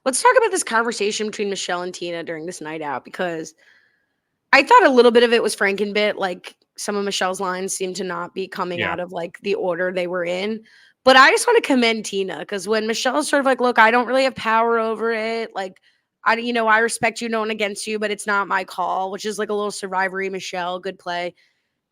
Speaker 2: Let's talk about this conversation between Michelle and Tina during this night out, because I thought a little bit of it was Frankenbit. Like some of Michelle's lines seemed to not be coming out of like the order they were in. But I just want to commend Tina, because when Michelle's sort of like, look, I don't really have power over it. Like, I respect you, no one against you, but it's not my call, which is like a little survivory Michelle, good play.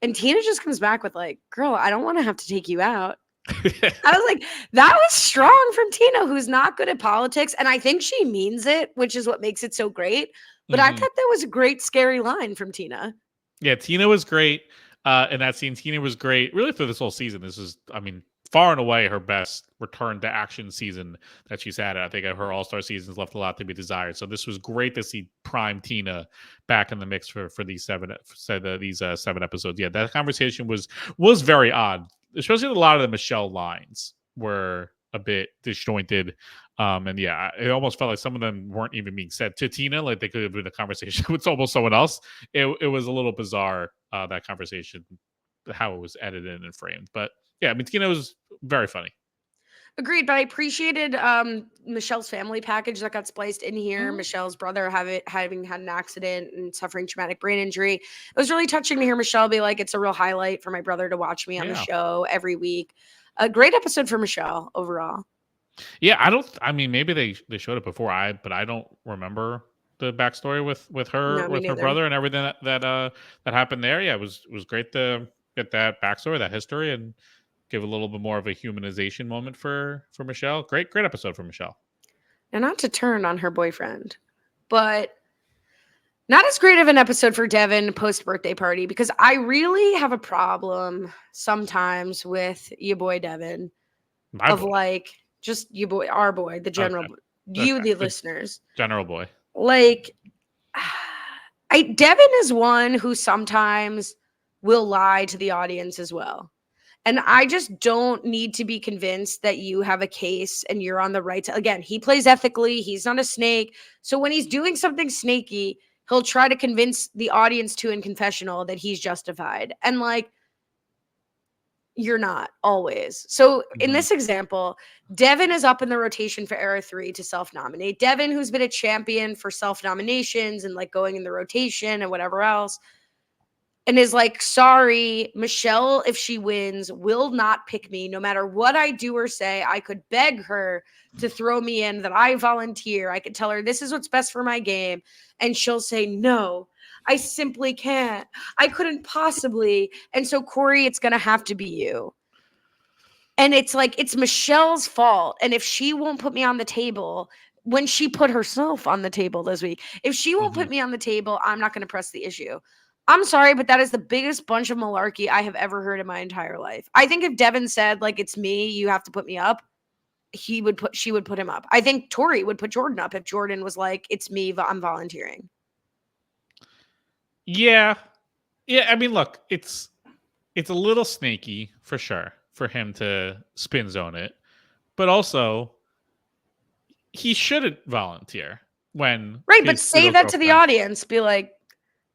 Speaker 2: And Tina just comes back with like, girl, I don't want to have to take you out. I was like, that was strong from Tina, who's not good at politics. And I think she means it, which is what makes it so great. But I thought that was a great, scary line from Tina.
Speaker 1: Yeah, Tina was great. In that scene, Tina was great really through this whole season. This is, I mean, far and away her best return to action season that she's had. I think her All-Star season's left a lot to be desired. So this was great to see prime Tina back in the mix for these seven episodes. Yeah, that conversation was very odd, especially a lot of the Michelle lines were a bit disjointed. And yeah, it almost felt like some of them weren't even being said to Tina. Like they could have been a conversation with almost someone else. It was a little bizarre, that conversation, how it was edited and framed. But yeah, I mean, Tina was very funny.
Speaker 2: Agreed, but I appreciated Michelle's family package that got spliced in here. Michelle's brother having had an accident and suffering traumatic brain injury. It was really touching to hear Michelle be like, "It's a real highlight for my brother to watch me on the show every week." A great episode for Michelle overall.
Speaker 1: Yeah, I mean, maybe they showed it before, but I don't remember the backstory with her her brother and everything that happened there. Yeah, it was great to get that backstory, that history, and give a little bit more of a humanization moment for Michelle. Great episode for Michelle.
Speaker 2: Now, not to turn on her boyfriend, but not as great of an episode for Devin post birthday party, because I really have a problem sometimes with your boy Devin. Like just you boy, our boy, the general, the listeners,
Speaker 1: general boy.
Speaker 2: Like, Devin is one who sometimes will lie to the audience as well. And I just don't need to be convinced that you have a case and you're on the right side. Again, he plays ethically. He's not a snake. So when he's doing something snaky, he'll try to convince the audience to in confessional that he's justified. And like, you're not always. So in this example, Devin is up in the rotation for Era 3 to self-nominate. Devin, who's been a champion for self-nominations and like going in the rotation and whatever else, and is like, sorry, Michelle, if she wins, will not pick me no matter what I do or say. I could beg her to throw me in, that I volunteer. I could tell her this is what's best for my game. And she'll say, no, I simply can't. I couldn't possibly. And so, Corey, it's going to have to be you. And it's like, it's Michelle's fault. And if she won't put me on the table, when she put herself on the table this week, if she won't put me on the table, I'm not going to press the issue. I'm sorry, but that is the biggest bunch of malarkey I have ever heard in my entire life. I think if Devin said, like, it's me, you have to put me up, she would put him up. I think Tori would put Jordan up if Jordan was like, it's me, I'm volunteering.
Speaker 1: Yeah. Yeah, I mean, look, it's a little snaky for sure for him to spin zone it, but also he shouldn't volunteer when
Speaker 2: but say that to the audience. Be like,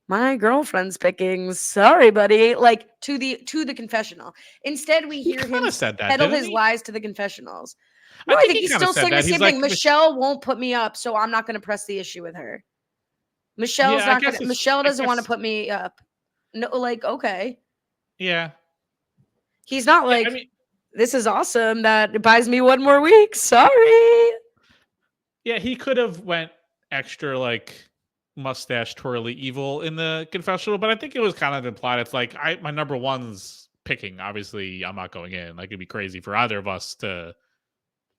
Speaker 2: my girlfriend's picking. Sorry, buddy. Like to the confessional. Instead, we hear him peddle his lies to the confessionals. No, I think he's still saying the same thing. Michelle won't put me up, so I'm not going to press the issue with her. Michelle doesn't want to put me up. No, like, okay.
Speaker 1: Yeah.
Speaker 2: He's not like, this is awesome that it buys me one more week. Sorry.
Speaker 1: Yeah, he could have went extra like mustache twirly evil in the confessional, but I think it was kind of implied. It's like my number one's picking. Obviously, I'm not going in. Like it'd be crazy for either of us to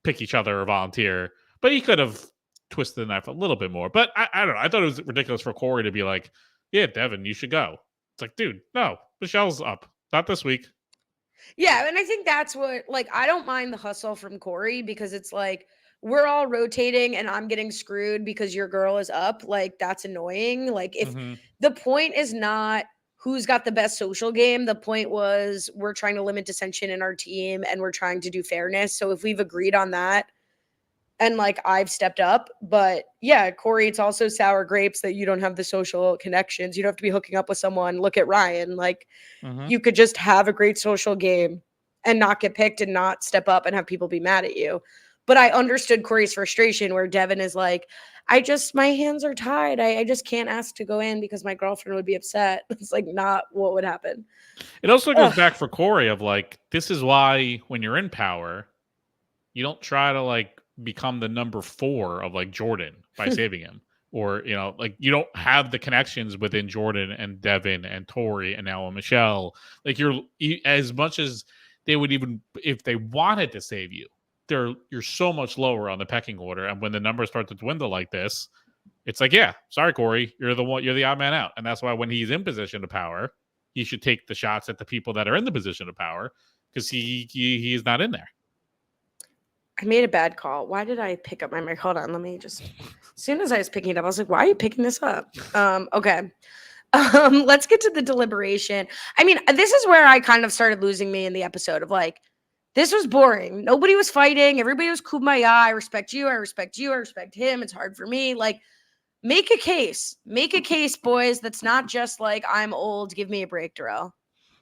Speaker 1: pick each other or volunteer. But he could have twisted the knife a little bit more. But I don't know. I thought it was ridiculous for Corey to be like, "Yeah, Devin, you should go." It's like, dude, no, Michelle's up. Not this week.
Speaker 2: Yeah, and I think that's what, like, I don't mind the hustle from Corey, because it's like, we're all rotating and I'm getting screwed because your girl is up. Like, that's annoying. Like, if the point is not who's got the best social game, the point was we're trying to limit dissension in our team and we're trying to do fairness. So if we've agreed on that, and like I've stepped up, but yeah, Corey, it's also sour grapes that you don't have the social connections. You don't have to be hooking up with someone. Look at Ryan. Like you could just have a great social game and not get picked and not step up and have people be mad at you. But I understood Corey's frustration where Devin is like, my hands are tied. I just can't ask to go in because my girlfriend would be upset. It's like not what would happen.
Speaker 1: It also goes back for Corey of like, this is why when you're in power, you don't try to like become the number 4 of like Jordan by saving him. Or, you know, like you don't have the connections within Jordan and Devin and Tori and now Michelle. Like you're as much as they would even, if they wanted to save you, you're so much lower on the pecking order. And when the numbers start to dwindle like this, it's like, yeah, sorry, Corey, you're the odd man out. And that's why when he's in position of power, he should take the shots at the people that are in the position of power. because he is not in there.
Speaker 2: I made a bad call. Why did I pick up my mic? Hold on, let me just. As soon as I was picking it up, I was like, "Why are you picking this up?" Okay. Let's get to the deliberation. I mean, this is where I kind of started losing me in the episode of like, this was boring. Nobody was fighting. Everybody was kumbaya. I respect you. I respect you. I respect him. It's hard for me. Like, make a case. Make a case, boys. That's not just like, I'm old. Give me a break, Darrell.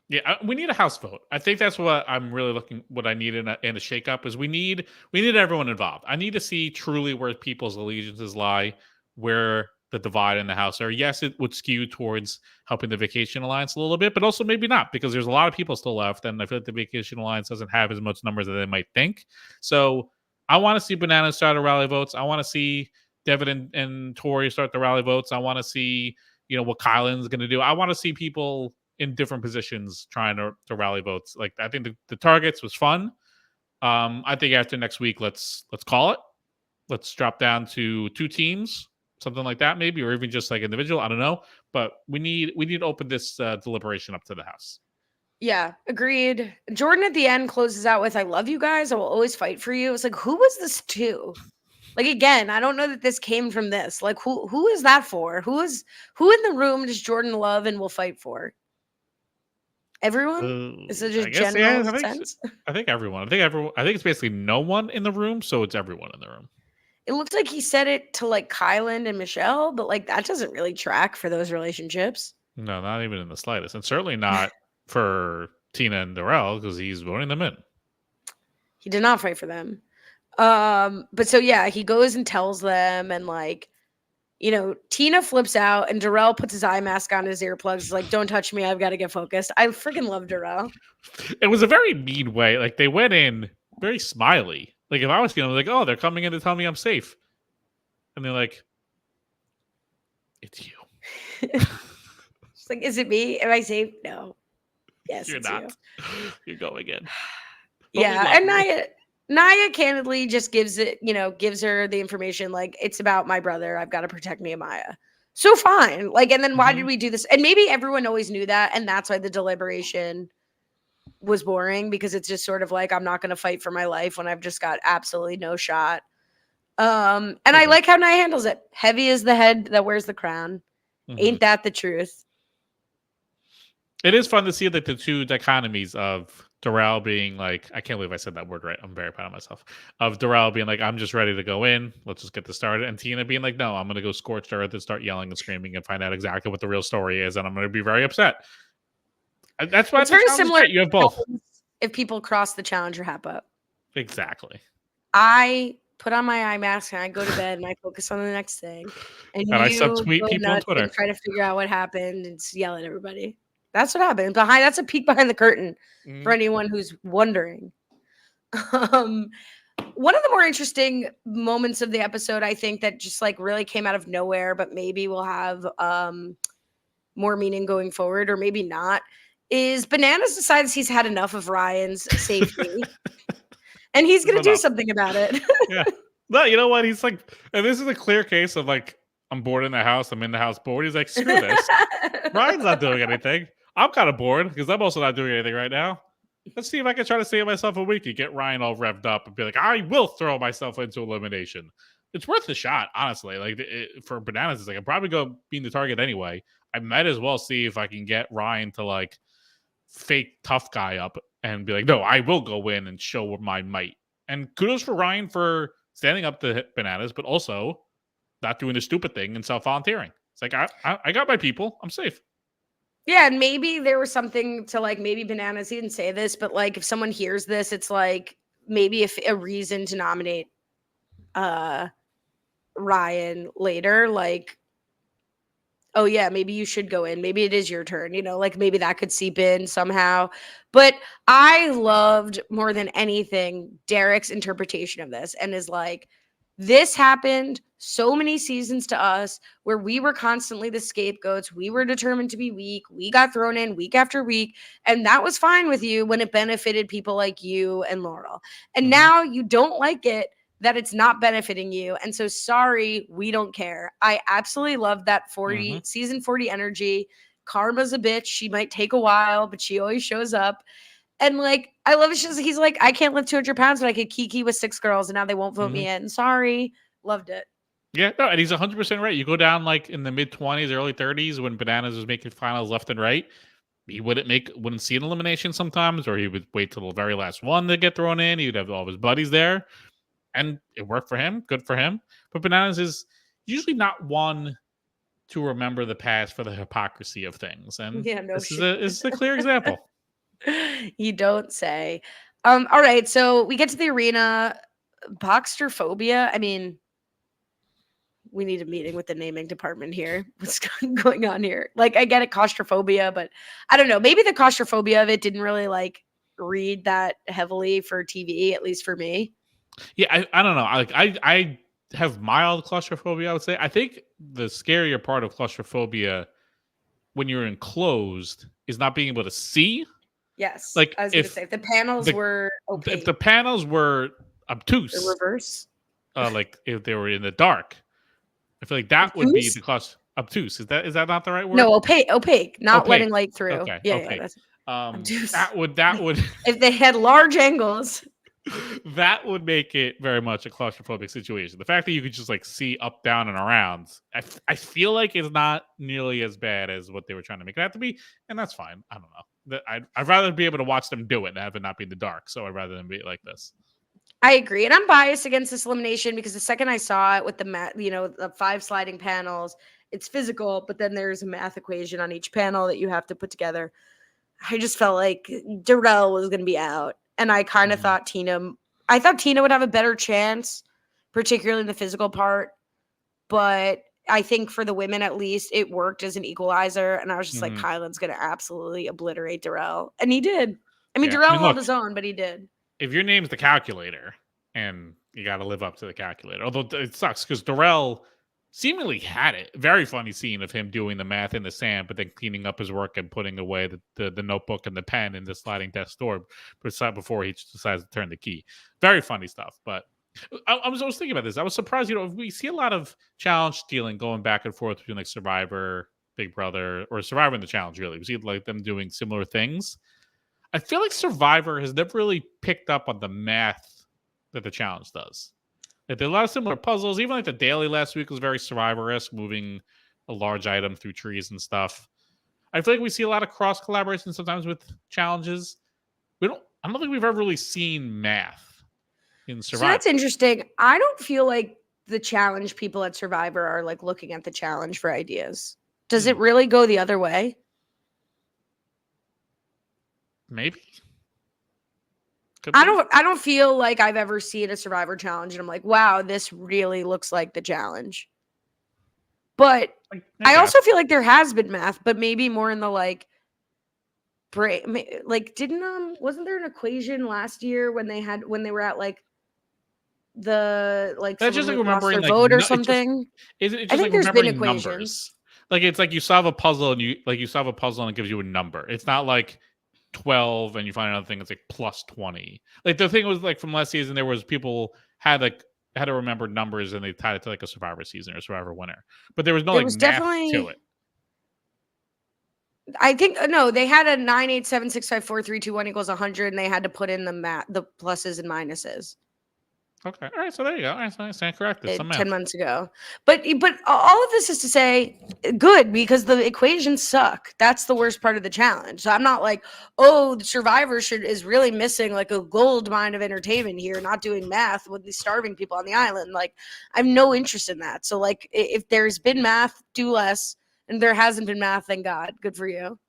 Speaker 1: Yeah, we need a house vote. I think that's what I'm really looking. What I need in a shakeup is we need everyone involved. I need to see truly where people's allegiances lie, where the divide in the house are. Yes, it would skew towards helping the Vacation Alliance a little bit, but also maybe not because there's a lot of people still left, and I feel like the Vacation Alliance doesn't have as much numbers as they might think. So I want to see Bananas start to rally votes. I want to see Devin and Tori start to rally votes. I want to see what Kylan's going to do. I want to see people in different positions trying to rally votes. Like I think the targets was fun. I think after next week, let's call it. Let's drop down to 2 teams, something like that, maybe, or even just like individual. I don't know, but we need to open this deliberation up to the house.
Speaker 2: Yeah, agreed. Jordan at the end closes out with, "I love you guys. I will always fight for you." It's like, who was this to? Like, again, I don't know that this came from this. Like, who is that for? Who in the room does Jordan love and will fight for? Everyone? Is it just
Speaker 1: I guess
Speaker 2: general
Speaker 1: yeah.
Speaker 2: sense?
Speaker 1: I think everyone. I think it's basically no one in the room, so it's everyone in the room.
Speaker 2: It looked like he said it to like Kylan and Michelle, but like that doesn't really track for those relationships.
Speaker 1: No, not even in the slightest, and certainly not for Tina and Darrell because he's voting them in.
Speaker 2: He did not fight for them. But so yeah, he goes and tells them, and like, Tina flips out, and Darrell puts his eye mask on, his earplugs. He's like, "Don't touch me. I've got to get focused." I freaking love Darrell.
Speaker 1: It was a very mean way. Like they went in very smiley. Like if I was feeling like, oh, they're coming in to tell me I'm safe, and they're like, "It's you."
Speaker 2: She's like, "Is it me? Am I safe?" No. Yes,
Speaker 1: You're
Speaker 2: it's
Speaker 1: not.
Speaker 2: you.
Speaker 1: You're going in.
Speaker 2: Yeah, and Nia candidly just gives her the information like, "It's about my brother. I've got to protect Nehemiah." So fine. Like, and then why did we do this? And maybe everyone always knew that, and that's why the deliberation was boring, because it's just sort of like, I'm not going to fight for my life when I've just got absolutely no shot. And I like how Nia handles it. Heavy is the head that wears the crown. Ain't that the truth?
Speaker 1: It is fun to see like the two dichotomies of Darrell being like, I can't believe I said that word right. I'm very proud of myself. Of Darrell being like, I'm just ready to go in. Let's just get this started. And Tina being like, no, I'm going to go scorched earth and start yelling and screaming and find out exactly what the real story is. And I'm going to be very upset. That's why
Speaker 2: it's very similar.
Speaker 1: You have both.
Speaker 2: If people cross the challenge or hap up.
Speaker 1: Exactly.
Speaker 2: I put on my eye mask and I go to bed and I focus on the next thing. And
Speaker 1: I
Speaker 2: you
Speaker 1: subtweet
Speaker 2: go
Speaker 1: people on
Speaker 2: nuts
Speaker 1: Twitter.
Speaker 2: and try to figure out what happened and yell at everybody. That's what happened. That's a peek behind the curtain for anyone who's wondering. One of the more interesting moments of the episode, I think, that just like really came out of nowhere, but maybe will have more meaning going forward, or maybe not, is Bananas decides he's had enough of Ryan's safety. And he's going to do something about it.
Speaker 1: Yeah. No, you know what? He's like, and this is a clear case of like, I'm bored in the house. I'm in the house bored. He's like, screw this. Ryan's not doing anything. I'm kind of bored because I'm also not doing anything right now. Let's see if I can try to save myself a week and get Ryan all revved up and be like, I will throw myself into elimination. It's worth the shot, honestly. Like for Bananas, it's like, I'm probably going to be the target anyway. I might as well see if I can get Ryan to like fake tough guy up and be like, no, I will go in and show my might. And kudos for Ryan for standing up to Bananas, but also not doing the stupid thing and self-volunteering. It's like, I got my people. I'm safe.
Speaker 2: Yeah, and maybe there was something to like, maybe Bananas, he didn't say this, but like if someone hears this, it's like maybe if a reason to nominate Ryan later, like, oh yeah, maybe you should go in. Maybe it is your turn, like maybe that could seep in somehow. But I loved more than anything Derek's interpretation of this, and is like, this happened so many seasons to us where we were constantly the scapegoats. We were determined to be weak. We got thrown in week after week. And that was fine with you when it benefited people like you and Laurel. And now you don't like it that it's not benefiting you. And so sorry, we don't care. I absolutely love that season 40 energy. Karma's a bitch. She might take a while, but she always shows up. And like, I love it. He's like, I can't lift 200 pounds, but I could kiki with 6 girls, and now they won't vote me in. Sorry. Loved it.
Speaker 1: Yeah, no, and he's 100% right. You go down like in the mid-20s, early 30s when Bananas was making finals left and right. He wouldn't see an elimination sometimes, or he would wait till the very last one to get thrown in. He would have all of his buddies there, and it worked for him. Good for him. But Bananas is usually not one to remember the past for the hypocrisy of things, and
Speaker 2: Yeah, no
Speaker 1: this
Speaker 2: shit.
Speaker 1: is a clear example.
Speaker 2: You don't say. All right, so we get to the arena. Boxsterphobia. I mean, we need a meeting with the naming department here. What's going on here? Like, I get it, claustrophobia, but I don't know. Maybe the claustrophobia of it didn't really like read that heavily for TV, at least for me.
Speaker 1: Yeah, I don't know. I have mild claustrophobia, I would say. I think the scarier part of claustrophobia when you're enclosed is not being able to see.
Speaker 2: Yes,
Speaker 1: Like
Speaker 2: I was going to say if the panels were opaque,
Speaker 1: if the panels were
Speaker 2: the
Speaker 1: obtuse,
Speaker 2: reverse,
Speaker 1: like if they were in the dark, I feel like that would be the obtuse. Is that not the right word?
Speaker 2: No, opaque, not
Speaker 1: Opaque.
Speaker 2: letting light through.
Speaker 1: Okay,
Speaker 2: Yeah,
Speaker 1: opaque.
Speaker 2: that's
Speaker 1: Obtuse.
Speaker 2: obtuse.
Speaker 1: That would
Speaker 2: If they had large angles.
Speaker 1: that would make it very much a claustrophobic situation. The fact that you could just like see up, down, and around, I feel like it's not nearly as bad as what they were trying to make it out to be, and that's fine. I don't know. I'd rather be able to watch them do it and have it not be in the dark. So I'd rather than be like this.
Speaker 2: I agree, and I'm biased against this elimination because the second I saw it with the the 5 sliding panels, it's physical, but then there's a math equation on each panel that you have to put together. I just felt like Darrell was going to be out. And I kind of thought Tina would have a better chance, particularly in the physical part. But I think for the women, at least, it worked as an equalizer. And I was just like, Kylan's going to absolutely obliterate Darrell. And he did. I mean, Darrell held his own, but he did.
Speaker 1: If your name's the calculator and you got to live up to the calculator, although it sucks because Darrell seemingly had it. Very funny scene of him doing the math in the sand, but then cleaning up his work and putting away the notebook and the pen in the sliding desk door before he decides to turn the key. Very funny stuff. But I was thinking about this. I was surprised, we see a lot of challenge stealing going back and forth between like Survivor, Big Brother, or Survivor and the Challenge, really. We see like them doing similar things. I feel like Survivor has never really picked up on the math that the Challenge does. Like, there are a lot of similar puzzles. Even like the daily last week was very Survivor-esque, moving a large item through trees and stuff. I feel like we see a lot of cross collaboration sometimes with challenges. I don't think we've ever really seen math in Survivor.
Speaker 2: So that's interesting. I don't feel like the challenge people at Survivor are like looking at the challenge for ideas. Does it really go the other way?
Speaker 1: Maybe.
Speaker 2: I don't feel like I've ever seen a Survivor challenge and I'm like, wow, this really looks like the challenge. But I also feel like there has been math, but maybe more in the like wasn't there an equation last year when they were at like the like
Speaker 1: that's just like remembering
Speaker 2: their vote or something?
Speaker 1: It's just
Speaker 2: I think
Speaker 1: like
Speaker 2: there's been
Speaker 1: remembering
Speaker 2: equations.
Speaker 1: Numbers. Like it's like you solve a puzzle and it gives you a number. It's not like 12 and you find another thing that's like plus 20. Like the thing was like from last season, there was people had to remember numbers and they tied it to like a Survivor season or Survivor winner. But there was no math to it.
Speaker 2: I think no, they had a 9, 8, 7, 6, 5, 4, 3, 2, 1 equals 100, and they had to put in the pluses and minuses.
Speaker 1: Okay, all right, so there you go. All right, so I stand corrected.
Speaker 2: 10 months ago, but all of this is to say, good, because the equations suck. That's the worst part of the challenge. So I'm not like, oh, the Survivor is really missing like a gold mine of entertainment here, not doing math with these starving people on the island. Like, I have no interest in that. So like, if there's been math, do less. And there hasn't been math, thank God. Good for you.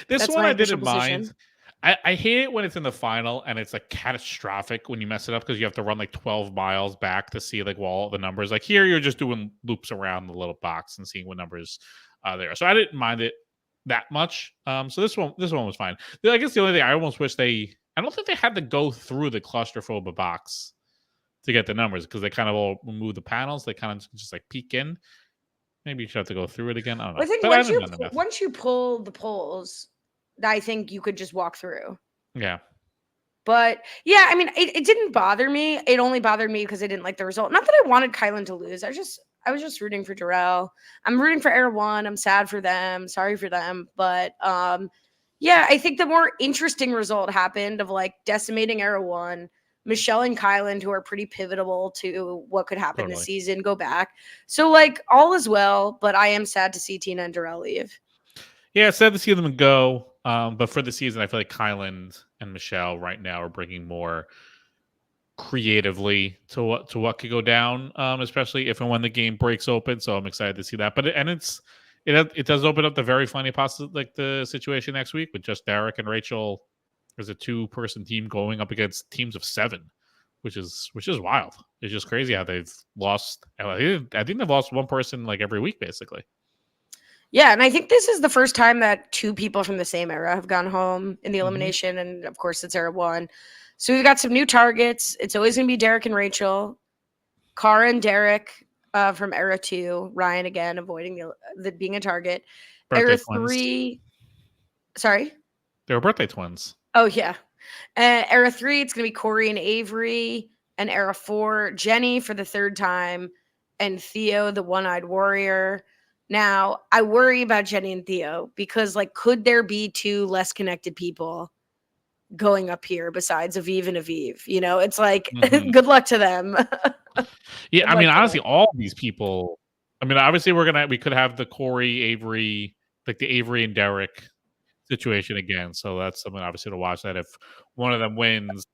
Speaker 1: That's one I didn't mind. I hate it when it's in the final and it's like catastrophic when you mess it up because you have to run like 12 miles back to see like all the numbers. Like here, you're just doing loops around the little box and seeing what numbers there. So I didn't mind it that much. So this one was fine. I guess the only thing I almost wish I don't think they had to go through the claustrophobic box to get the numbers because they kind of all remove the panels. They kind of just like peek in. Maybe you should have to go through it again. I don't know.
Speaker 2: I think once you pull the polls, I think you could just walk through.
Speaker 1: Yeah.
Speaker 2: But yeah, I mean, it didn't bother me. It only bothered me because I didn't like the result. Not that I wanted Kylan to lose. I was just rooting for Darrell. I'm rooting for Errol 1. I'm sad for them. Sorry for them. But Yeah, I think the more interesting result happened of like decimating Era 1. Michelle and Kylan, who are pretty pivotal to what could happen this
Speaker 1: Totally.
Speaker 2: season, go back. So, like, all is well, but I am sad to see Tina and Darrell leave.
Speaker 1: Yeah, it's sad to see them go. But for the season, I feel like Kyland and Michelle right now are bringing more creatively to what could go down, especially if and when the game breaks open. So I'm excited to see that. But it does open up the very funny like the situation next week with just Derek and Rachel as a 2-person team going up against teams of 7, which is wild. It's just crazy how they've lost. I think they've lost one person like every week basically.
Speaker 2: Yeah, and I think this is the first time that 2 people from the same era have gone home in the elimination, and of course it's era 1. So we've got some new targets. It's always going to be Derek and Rachel, Cara and Derek from era 2, Ryan again avoiding the being a target.
Speaker 1: Birthday
Speaker 2: Era
Speaker 1: twins.
Speaker 2: 3, sorry.
Speaker 1: They were birthday twins.
Speaker 2: Oh yeah. Era 3, it's going to be Corey and Avery, and era 4, Jenny for the 3rd time, and Theo, the one-eyed warrior. Now, I worry about Jenny and Theo because, like, could there be 2 less connected people going up here besides Aviv and Aviv? You know, it's like, good luck to them.
Speaker 1: Yeah,
Speaker 2: Good
Speaker 1: I
Speaker 2: luck
Speaker 1: mean,
Speaker 2: to
Speaker 1: honestly,
Speaker 2: them.
Speaker 1: all these people. I mean, obviously, we could have the Corey, Avery, like the Avery and Derek situation again. So that's something obviously to watch. That if one of them wins,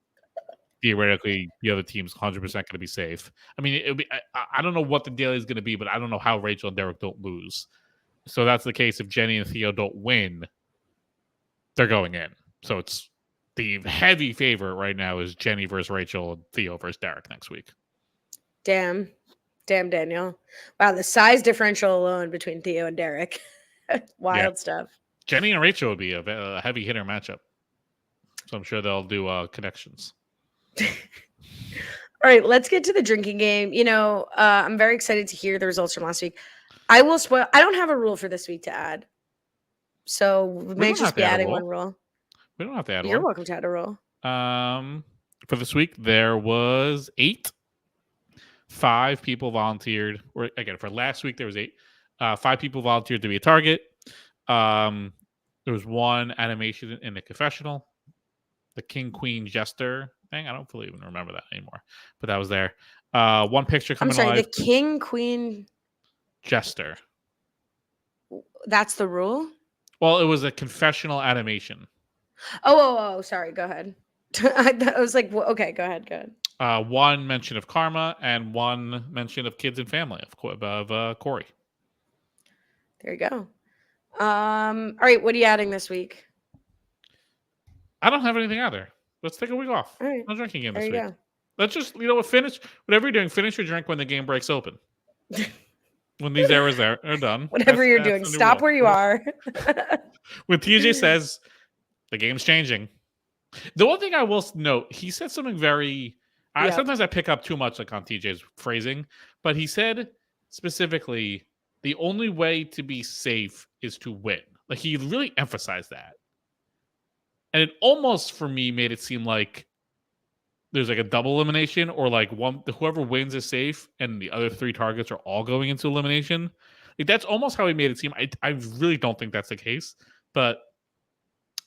Speaker 1: theoretically, the other team's 100% going to be safe. I mean, it'll be. I don't know what the daily is going to be, but I don't know how Rachel and Derek don't lose. So that's the case. If Jenny and Theo don't win, they're going in. So it's the heavy favorite right now is Jenny versus Rachel and Theo versus Derek next week.
Speaker 2: Damn, Daniel. Wow, the size differential alone between Theo and Derek. Wild stuff.
Speaker 1: Jenny and Rachel would be a heavy hitter matchup. So I'm sure they'll do connections.
Speaker 2: All right, let's get to the drinking game. You know, I'm very excited to hear the results from last week. I will spoil. I don't have a rule for this week to add, so we may just be adding one rule.
Speaker 1: We don't have to add one.
Speaker 2: You're welcome to add a rule.
Speaker 1: For this week, there was 8. 5 people volunteered. Or again, for last week, there was 8. 5 people volunteered to be a target. There was 1 animation in the confessional. The King Queen Jester thing. I don't fully even remember that anymore, but that was there. 1 picture coming
Speaker 2: I'm sorry,
Speaker 1: alive.
Speaker 2: the King Queen
Speaker 1: Jester.
Speaker 2: That's the rule?
Speaker 1: Well, it was a confessional animation.
Speaker 2: Oh, sorry. Go ahead. I was like, well, okay, go ahead.
Speaker 1: 1 mention of karma and 1 mention of kids and family of Corey.
Speaker 2: There you go. All right, what are you adding this week?
Speaker 1: I don't have anything either. Let's take a week off.
Speaker 2: All right.
Speaker 1: No drinking game this week.
Speaker 2: Go.
Speaker 1: Let's just, finish whatever you're doing. Finish your drink when the game breaks open. When these errors are done.
Speaker 2: Whatever you're doing, stop where you are.
Speaker 1: When TJ says the game's changing. The one thing I will note, he said something very. Sometimes I pick up too much like on TJ's phrasing, but he said specifically the only way to be safe is to win. Like he really emphasized that. And it almost, for me, made it seem like there's like a double elimination or like whoever wins is safe and the other 3 targets are all going into elimination. Like that's almost how he made it seem. I really don't think that's the case, but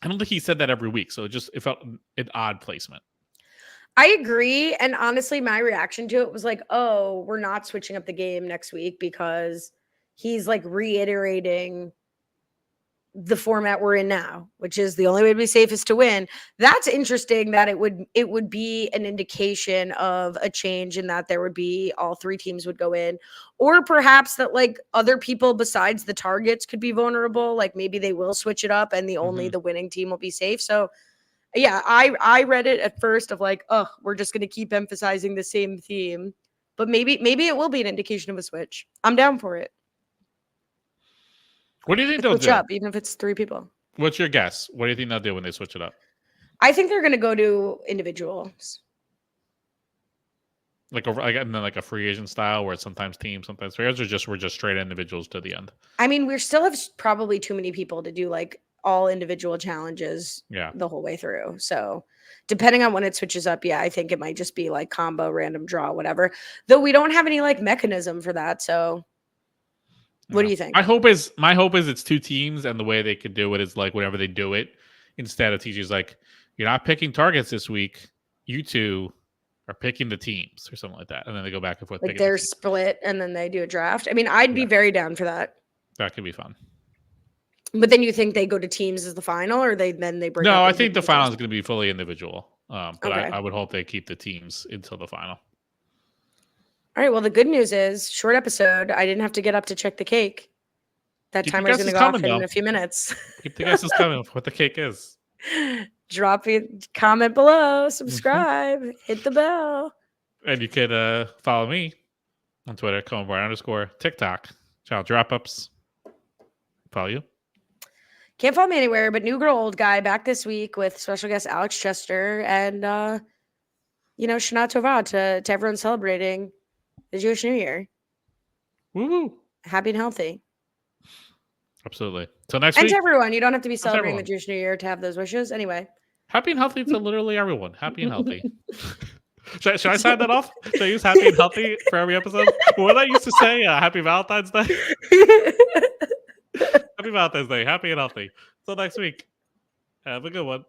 Speaker 1: I don't think he said that every week. So it felt an odd placement.
Speaker 2: I agree. And honestly, my reaction to it was like, oh, we're not switching up the game next week because he's like reiterating the format we're in now, which is the only way to be safe is to win. That's interesting that it would be an indication of a change in that there would be all 3 teams would go in, or perhaps that like other people besides the targets could be vulnerable. Like maybe they will switch it up and only the winning team will be safe. So yeah, I read it at first of like, oh, we're just going to keep emphasizing the same theme, but maybe it will be an indication of a switch. I'm down for it.
Speaker 1: What do you think they'll do?
Speaker 2: Up, even if it's 3 people.
Speaker 1: What's your guess? What do you think they'll do when they switch it up?
Speaker 2: I think they're going to go to individuals.
Speaker 1: Like a free agent style where it's sometimes teams, sometimes players, or we're just straight individuals to the end?
Speaker 2: I mean, we still have probably too many people to do like all individual challenges the whole way through. So depending on when it switches up, I think it might just be like combo, random draw, whatever. Though we don't have any like mechanism for that. So what do you think?
Speaker 1: My hope is it's 2 teams, and the way they could do it is like whenever they do it, instead of teachers like, you're not picking targets this week. You two are picking the teams or something like that. And then they go back and forth.
Speaker 2: Like they're split and then they do a draft. I mean, I'd be very down for that.
Speaker 1: That could be fun.
Speaker 2: But then you think they go to teams as the final, or they break?
Speaker 1: No, I think the final is going to be fully individual. But
Speaker 2: Okay.
Speaker 1: I would hope they keep the teams until the final.
Speaker 2: All right. Well, the good news is short episode. I didn't have to get up to check the cake. That timer is going to go off in a few minutes.
Speaker 1: Keep the guesses coming. What the cake is?
Speaker 2: Drop a comment below. Subscribe. Hit the bell.
Speaker 1: And you could follow me on Twitter, _, TikTok, Challenge Wrap-Ups. Follow you.
Speaker 2: Can't follow me anywhere, but New Girl Old Guy back this week with special guest Alex Chester and, Shana Tova to everyone celebrating the Jewish New Year.
Speaker 1: Woo-hoo.
Speaker 2: Happy and healthy.
Speaker 1: Absolutely. Till next week.
Speaker 2: And to everyone. You don't have to be celebrating the Jewish New Year to have those wishes. Anyway.
Speaker 1: Happy and healthy to literally everyone. Happy and healthy. Should I sign that off? Should I use happy and healthy for every episode? What did I used to say? Happy Valentine's Day? Happy Valentine's Day. Happy and healthy. Till next week. Have a good one.